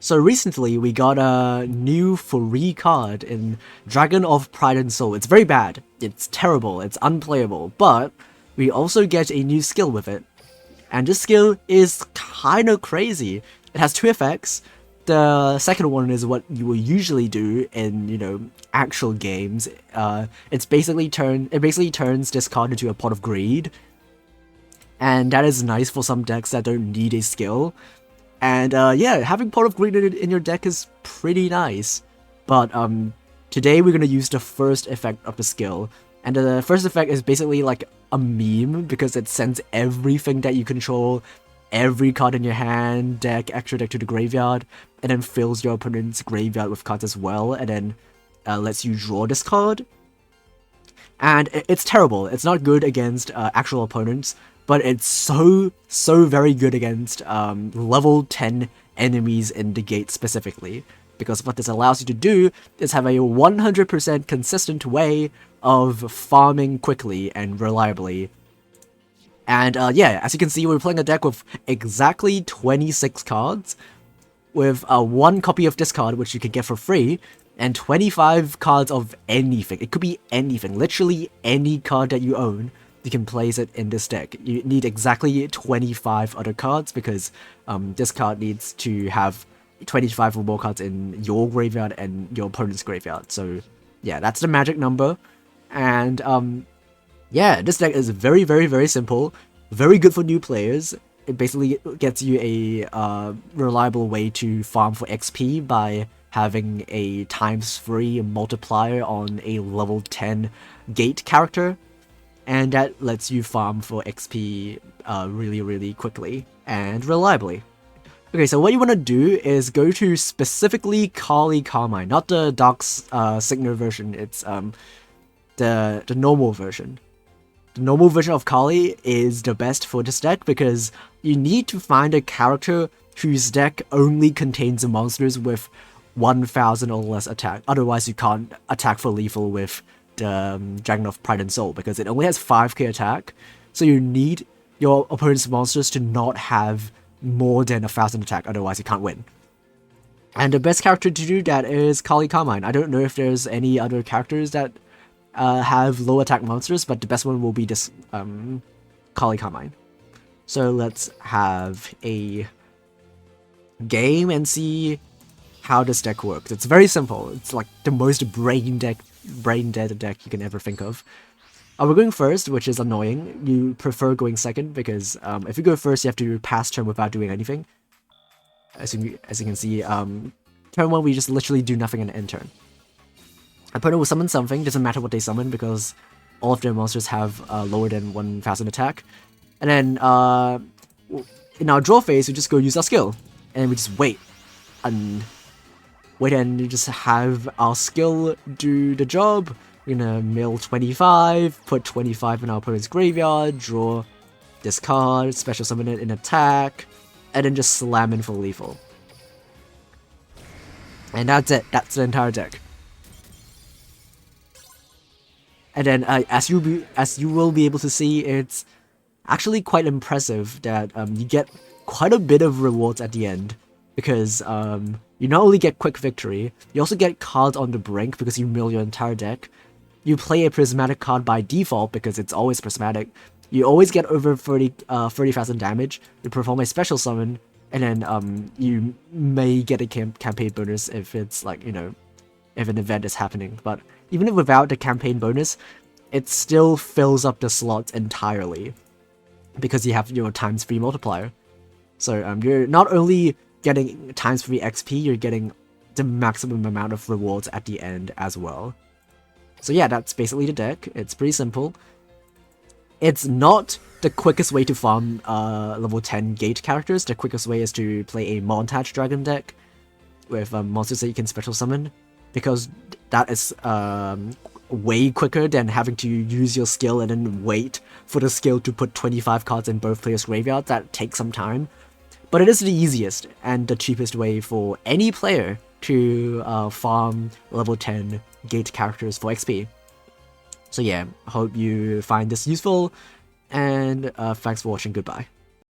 So recently we got a new free card in Dragon of Pride and Soul. It's very bad, it's terrible, it's unplayable, but we also get a new skill with it. And this skill is kinda crazy. It has two effects. The second one is what you will usually do in, actual games. It basically turns this card into a pot of greed. And that is nice for some decks that don't need a skill. And yeah, having Pot of Greed in your deck is pretty nice. But today we're going to use the first effect of the skill. And the first effect is basically like a meme because it sends everything that you control, every card in your hand, deck, extra deck to the graveyard, and then fills your opponent's graveyard with cards as well, and then lets you draw this card. And it's terrible. It's not good against actual opponents, but it's so very good against level 10 enemies in the gate specifically. Because what this allows you to do is have a 100% consistent way of farming quickly and reliably. And yeah, as you can see, we're playing a deck with exactly 26 cards, with one copy of this card, which you can get for free, and 25 cards of anything. It could be anything, literally any card that you own. You can place it in this deck. You need exactly 25 other cards because this card needs to have 25 or more cards in your graveyard and your opponent's graveyard. So yeah, that's the magic number. And yeah, this deck is very simple, very good for new players. It basically gets you a reliable way to farm for XP by having a ×3 multiplier on a level 10 gate character. And that lets you farm for XP really quickly and reliably. Okay, so what you want to do is go to specifically Kali Carmine, not the Dark Signer version, it's the normal version. The normal version of Kali is the best for this deck because you need to find a character whose deck only contains monsters with 1000 or less attack, otherwise you can't attack for lethal with the Dragon of Pride and Soul because it only has 5k attack, so you need your opponent's monsters to not have more than 1000 attack, otherwise you can't win. And the best character to do that is Kali Carmine. I don't know if there's any other characters that have low attack monsters, but the best one will be this Kali Carmine. So let's have a game and see how this deck works. It's very simple. It's like the most brain dead deck you can ever think of. We're going first, which is annoying. You prefer going second because if you go first, you have to pass turn without doing anything. As you can see, turn 1 we just literally do nothing and end turn. Opponent will summon something, doesn't matter what they summon because all of their monsters have lower than 1000 attack. And then in our draw phase, we just go use our skill. And we just wait. And you just have our skill do the job. We're gonna mill 25, put 25 in our opponent's graveyard, draw this card, special summon it in attack, and then just slam in for lethal. And that's it, that's the entire deck. And then as you will be able to see, it's actually quite impressive that you get quite a bit of rewards at the end. Because you not only get quick victory, you also get cards on the brink because you mill your entire deck. You play a prismatic card by default because it's always prismatic. You always get over 30,000 damage. You perform a special summon, and then you may get a campaign bonus if it's like, if an event is happening. But even without the campaign bonus, it still fills up the slots entirely because you have your ×3 multiplier. So you're not only getting ×3 XP, you're getting the maximum amount of rewards at the end as well. So yeah, that's basically the deck. It's pretty simple. It's not the quickest way to farm level 10 gate characters. The quickest way is to play a montage dragon deck with monsters that you can special summon, because that is way quicker than having to use your skill and then wait for the skill to put 25 cards in both players' graveyards. That takes some time. But it is the easiest and the cheapest way for any player to farm level 10 gate characters for XP. So yeah, hope you find this useful, and thanks for watching, goodbye.